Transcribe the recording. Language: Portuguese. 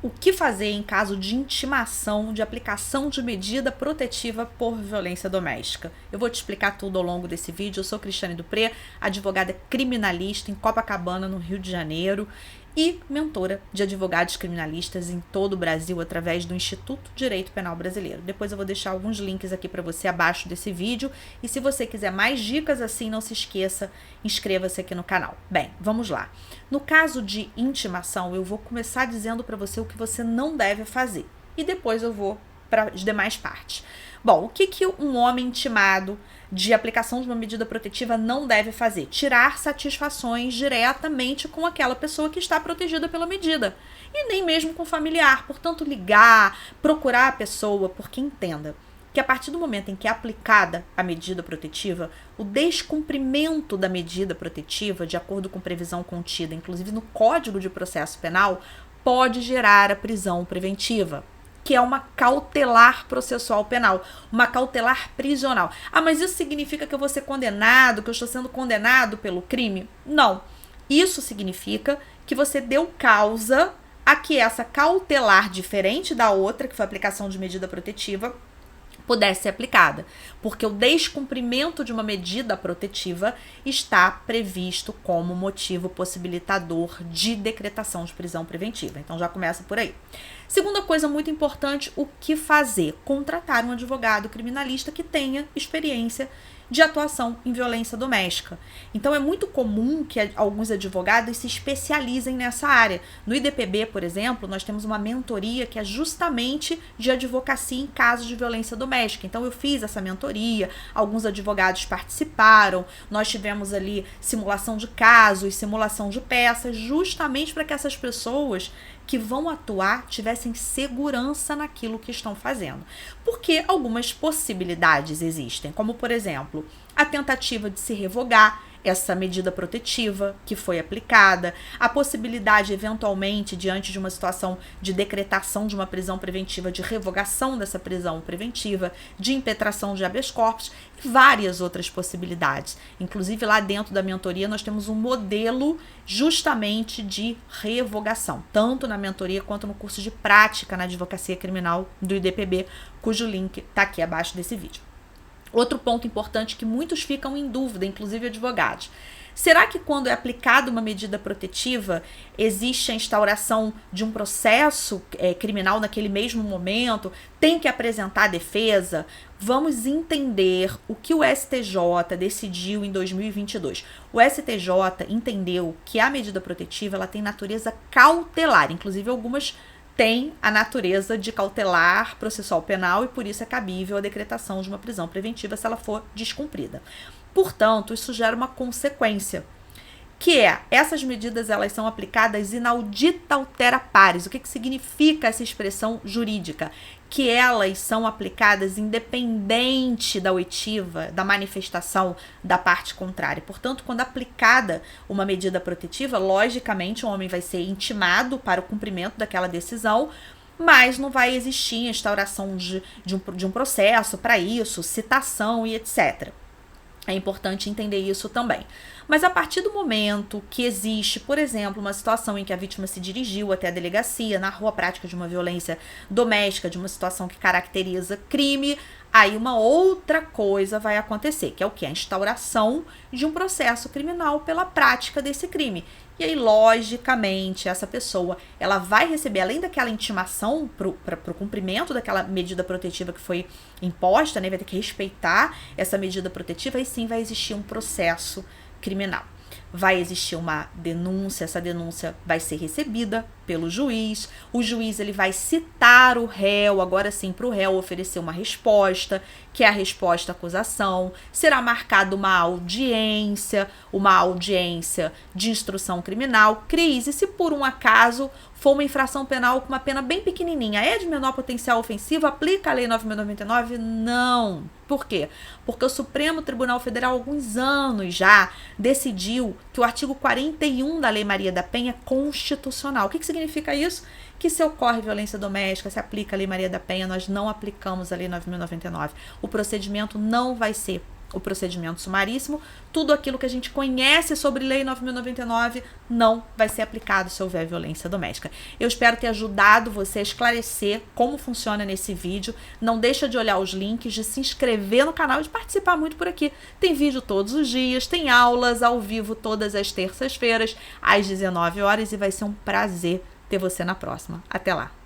o que fazer em caso de intimação de aplicação de medida protetiva por violência doméstica. Eu vou te explicar tudo ao longo desse vídeo. Eu sou Cristiane Dupré, advogada criminalista em Copacabana, no Rio de Janeiro, e mentora de advogados criminalistas em todo o Brasil através do Instituto Direito Penal Brasileiro. Depois eu vou deixar alguns links aqui para você abaixo desse vídeo, e se você quiser mais dicas assim, não se esqueça, inscreva-se aqui no canal. Bem, vamos lá. No caso de intimação, eu vou começar dizendo para você o que você não deve fazer, e depois eu vou para as demais partes. Bom, o que um homem intimado de aplicação de uma medida protetiva não deve fazer? Tirar satisfações diretamente com aquela pessoa que está protegida pela medida. E nem mesmo com o familiar. Portanto, ligar, procurar a pessoa, porque entenda que a partir do momento em que é aplicada a medida protetiva, o descumprimento da medida protetiva, de acordo com previsão contida, inclusive no Código de Processo Penal, pode gerar a prisão preventiva, que é uma cautelar processual penal, uma cautelar prisional. Ah, mas isso significa que eu vou ser condenado, que eu estou sendo condenado pelo crime? Não. Isso significa que você deu causa a que essa cautelar, diferente da outra, que foi a aplicação de medida protetiva, pudesse ser aplicada, porque o descumprimento de uma medida protetiva está previsto como motivo possibilitador de decretação de prisão preventiva. Então já começa por aí. Segunda coisa muito importante, o que fazer? Contratar um advogado criminalista que tenha experiência de atuação em violência doméstica. Então é muito comum que alguns advogados se especializem nessa área. No IDPB, por exemplo, nós temos uma mentoria que é justamente de advocacia em casos de violência doméstica. Então eu fiz essa mentoria, alguns advogados participaram, nós tivemos ali simulação de casos, simulação de peças, justamente para que essas pessoas que vão atuar tivessem segurança naquilo que estão fazendo. Porque algumas possibilidades existem, como por exemplo, a tentativa de se revogar essa medida protetiva que foi aplicada, a possibilidade eventualmente, diante de uma situação de decretação de uma prisão preventiva, de revogação dessa prisão preventiva, de impetração de habeas corpus e várias outras possibilidades. Inclusive lá dentro da mentoria nós temos um modelo justamente de revogação, tanto na mentoria quanto no curso de prática na advocacia criminal do IDPB, cujo link está aqui abaixo desse vídeo. Outro ponto importante que muitos ficam em dúvida, inclusive advogados. Será que quando é aplicada uma medida protetiva, existe a instauração de um processo criminal naquele mesmo momento? Tem que apresentar a defesa? Vamos entender o que o STJ decidiu em 2022. O STJ entendeu que a medida protetiva ela tem natureza cautelar, inclusive algumas tem a natureza de cautelar processual penal e por isso é cabível a decretação de uma prisão preventiva se ela for descumprida. Portanto, isso gera uma consequência, que é, essas medidas elas são aplicadas inaudita altera pares. O que significa essa expressão jurídica? Que elas são aplicadas independente da oitiva, da manifestação da parte contrária. Portanto, quando aplicada uma medida protetiva, logicamente o homem vai ser intimado para o cumprimento daquela decisão, mas não vai existir a instauração de um processo para isso, citação e etc. É importante entender isso também. Mas a partir do momento que existe, por exemplo, uma situação em que a vítima se dirigiu até a delegacia, narrou a prática de uma violência doméstica, de uma situação que caracteriza crime, aí uma outra coisa vai acontecer, que é o quê? A instauração de um processo criminal pela prática desse crime. E aí, logicamente, essa pessoa, ela vai receber, além daquela intimação para o cumprimento daquela medida protetiva que foi imposta, né, vai ter que respeitar essa medida protetiva, e sim vai existir um processo criminal. Vai existir uma denúncia, essa denúncia vai ser recebida pelo juiz, o juiz ele vai citar o réu, agora sim para o réu oferecer uma resposta, que é a resposta à acusação, será marcada uma audiência de instrução criminal, crise, se por um acaso for uma infração penal com uma pena bem pequenininha, é de menor potencial ofensivo, aplica a Lei 9.099? Não. Por quê? Porque o Supremo Tribunal Federal, há alguns anos já, decidiu que o artigo 41 da Lei Maria da Penha é constitucional. O que significa isso? Que se ocorre violência doméstica, se aplica a Lei Maria da Penha, nós não aplicamos a Lei 9.099. O procedimento não vai ser o procedimento sumaríssimo, tudo aquilo que a gente conhece sobre Lei 9.099 não vai ser aplicado se houver violência doméstica. Eu espero ter ajudado você a esclarecer como funciona nesse vídeo. Não deixa de olhar os links, de se inscrever no canal e de participar muito por aqui. Tem vídeo todos os dias, tem aulas ao vivo todas as terças-feiras, às 19 horas, e vai ser um prazer ter você na próxima. Até lá!